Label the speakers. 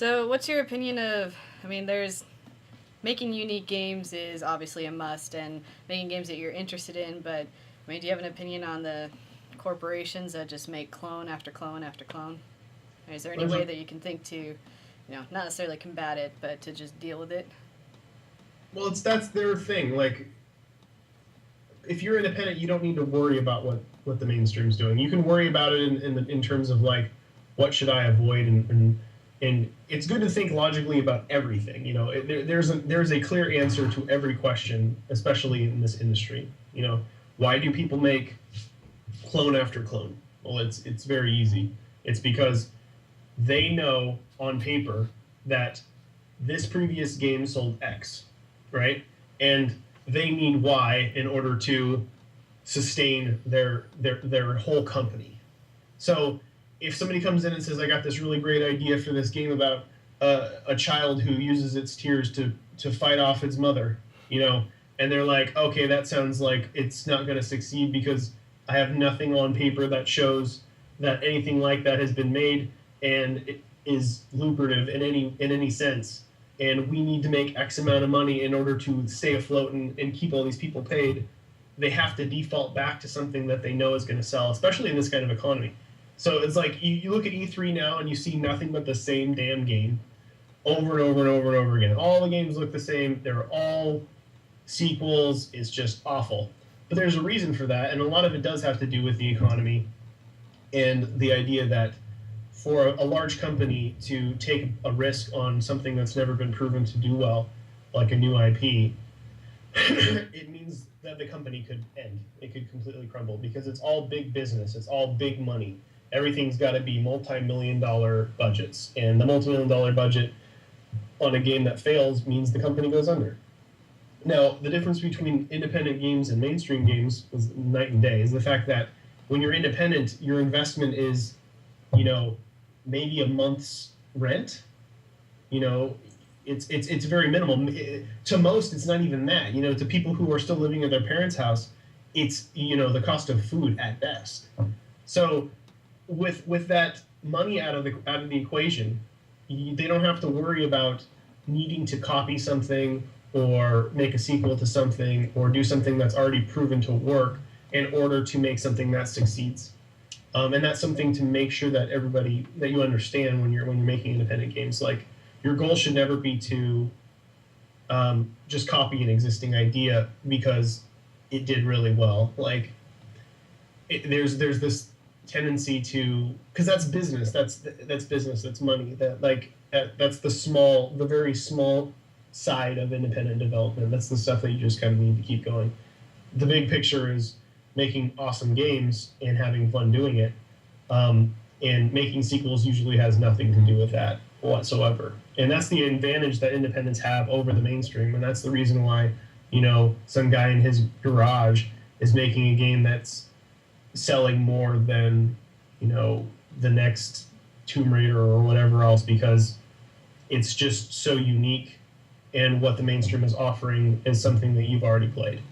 Speaker 1: So, what's your opinion of? I mean, there's making unique games is obviously a must, and making games that you're interested in. But I mean, do you have an opinion on the corporations that just make clone after clone after clone? Or is there any
Speaker 2: There's
Speaker 1: way
Speaker 2: a,
Speaker 1: that you can think to, not necessarily combat it, but to just deal with it?
Speaker 2: well, that's their thing. Like, if you're independent, you don't need to worry about what the mainstream's doing. You can worry about it in terms of like, what should I avoid, and it's good to think logically about everything. There's a clear answer to every question, especially in this industry. Why do people make clone after clone? Well, it's very easy. It's because they know on paper that this previous game sold X, right? And they need Y in order to sustain their whole company. So if somebody comes in and says, "I got this really great idea for this game about a child who uses its tears to fight off its mother," and they're like, "Okay, that sounds like it's not going to succeed because I have nothing on paper that shows that anything like that has been made and it is lucrative in any sense. And we need to make X amount of money in order to stay afloat and keep all these people paid." They have to default back to something that they know is going to sell, especially in this kind of economy. So it's like you look at E3 now and you see nothing but the same damn game over and over and over and over again. All the games look the same. They're all sequels. It's just awful. But there's a reason for that, and a lot of it does have to do with the economy and the idea that for a large company to take a risk on something that's never been proven to do well, like a new IP, it means that the company could end. It could completely crumble because it's all big business. It's all big money. Everything's got to be multi-million-dollar budgets, and the multi-million-dollar budget on a game that fails means the company goes under. Now, the difference between independent games and mainstream games is night and day. Is the fact that when you're independent, your investment is, maybe a month's rent. It's very minimal. To most, it's not even that. To people who are still living at their parents' house, it's the cost of food at best. So with that money out of the equation, they don't have to worry about needing to copy something or make a sequel to something or do something that's already proven to work in order to make something that succeeds. And that's something to make sure that you understand when you're making independent games. Like, your goal should never be to just copy an existing idea because it did really well. Like, there's this tendency to, because that's business. That's business. That's money. That's the very small side of independent development. That's the stuff that you just kind of need to keep going. The big picture is making awesome games and having fun doing it. And making sequels usually has nothing to do with that whatsoever. And that's the advantage that independents have over the mainstream. And that's the reason why, some guy in his garage is making a game that's selling more than, the next Tomb Raider or whatever else, because it's just so unique, and what the mainstream is offering is something that you've already played.